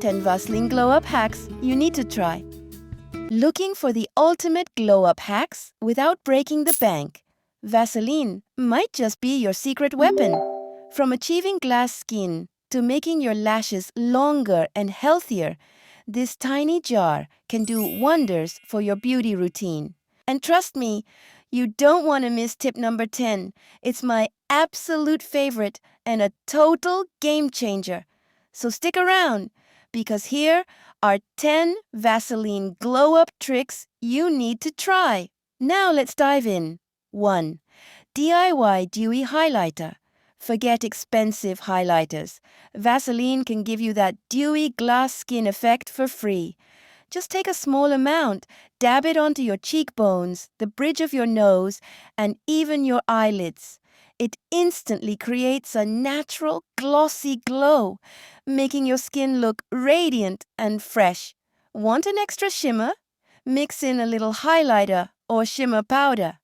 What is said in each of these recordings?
10 Vaseline glow-up hacks you need to try. Looking for the ultimate glow-up hacks without breaking the bank? Vaseline might just be your secret weapon. From achieving glass skin to making your lashes longer and healthier, this tiny jar can do wonders for your beauty routine. And trust me, you don't want to miss tip number 10. It's my absolute favorite and a total game changer. So stick around, because here are 10 Vaseline glow-up tricks you need to try. Now let's dive in. 1. DIY Dewy Highlighter. Forget expensive highlighters. Vaseline can give you that dewy glass skin effect for free. Just take a small amount, dab it onto your cheekbones, the bridge of your nose, and even your eyelids. It instantly creates a natural, glossy glow, making your skin look radiant and fresh. Want an extra shimmer? Mix in a little highlighter or shimmer powder.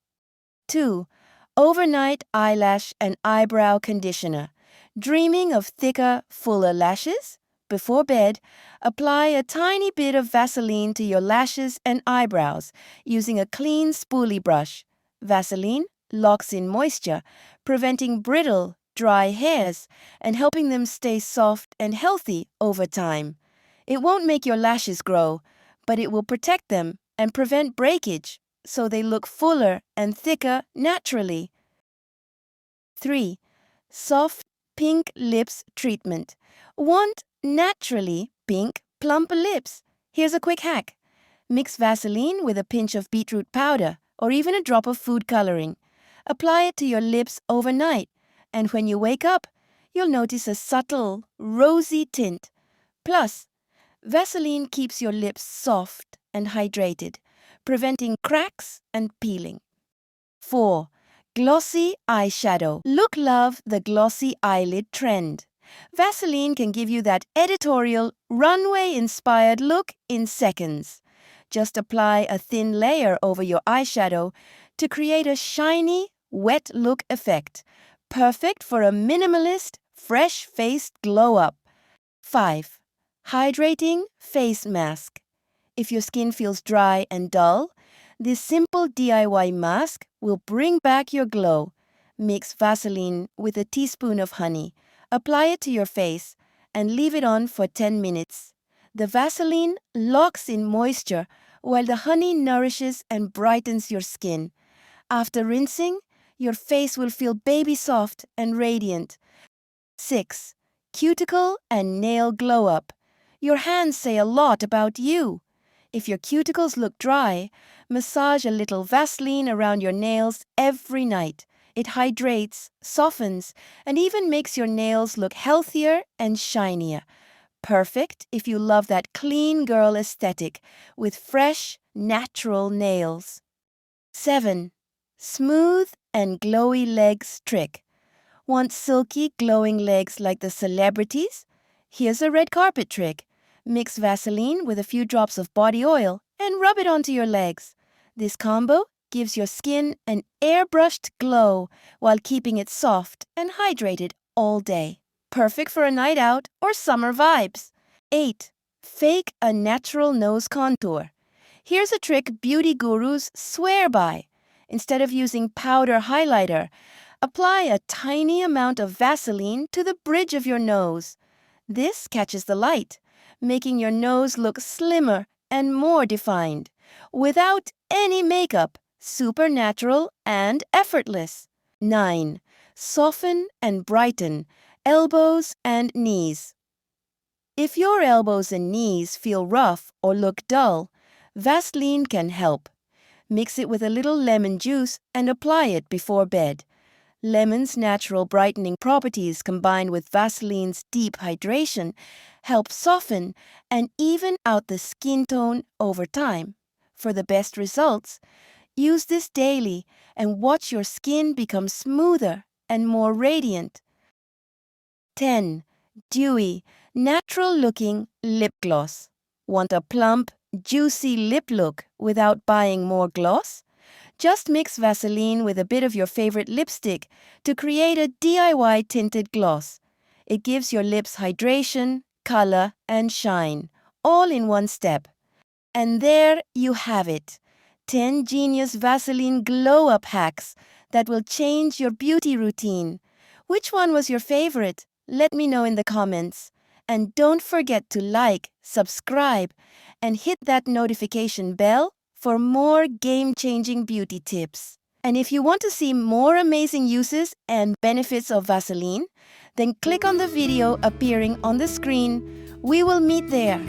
2. Overnight Eyelash and Eyebrow Conditioner. Dreaming of thicker, fuller lashes? Before bed, apply a tiny bit of Vaseline to your lashes and eyebrows using a clean spoolie brush. Vaseline locks in moisture, preventing brittle, dry hairs and helping them stay soft and healthy over time. It won't make your lashes grow, but it will protect them and prevent breakage, so they look fuller and thicker naturally. 3. Soft Pink Lips Treatment. Want naturally pink, plump lips? Here's a quick hack. Mix Vaseline with a pinch of beetroot powder or even a drop of food coloring. Apply it to your lips overnight, and when you wake up, you'll notice a subtle, rosy tint. Plus, Vaseline keeps your lips soft and hydrated, preventing cracks and peeling. 4. Glossy Eyeshadow. Look, love the glossy eyelid trend. Vaseline can give you that editorial, runway-inspired look in seconds. Just apply a thin layer over your eyeshadow to create a shiny, wet look effect, perfect for a minimalist, fresh-faced glow-up. 5. Hydrating Face Mask. If your skin feels dry and dull, this simple DIY mask will bring back your glow. Mix Vaseline with a teaspoon of honey. Apply it to your face and leave it on for 10 minutes. The Vaseline locks in moisture while the honey nourishes and brightens your skin. After rinsing, your face will feel baby soft and radiant. 6. Cuticle and Nail Glow Up. Your hands say a lot about you. If your cuticles look dry, massage a little Vaseline around your nails every night. It hydrates, softens, and even makes your nails look healthier and shinier. Perfect if you love that clean girl aesthetic with fresh, natural nails. 7. Smooth and Glowy Legs Trick. Want silky, glowing legs like the celebrities? Here's a red carpet trick. Mix Vaseline with a few drops of body oil and rub it onto your legs. This combo gives your skin an airbrushed glow while keeping it soft and hydrated all day. Perfect for a night out or summer vibes. 8. Fake a natural nose contour. Here's a trick beauty gurus swear by. Instead of using powder highlighter, apply a tiny amount of Vaseline to the bridge of your nose. This catches the light, making your nose look slimmer and more defined, without any makeup, super natural and effortless. 9. Soften and brighten elbows and knees. If your elbows and knees feel rough or look dull, Vaseline can help. Mix it with a little lemon juice and apply it before bed. Lemon's natural brightening properties combined with Vaseline's deep hydration help soften and even out the skin tone over time. For the best results, use this daily and watch your skin become smoother and more radiant. 10. Dewy, natural-looking lip gloss. Want a plump, juicy lip look without buying more gloss? Just mix Vaseline with a bit of your favorite lipstick to create a DIY tinted gloss. It gives your lips hydration, color, and shine, all in one step. And there you have it, 10 genius Vaseline glow-up hacks that will change your beauty routine. Which one was your favorite? Let me know in the comments. And don't forget to like, subscribe, and hit that notification bell for more game-changing beauty tips. And if you want to see more amazing uses and benefits of Vaseline, then click on the video appearing on the screen. We will meet there.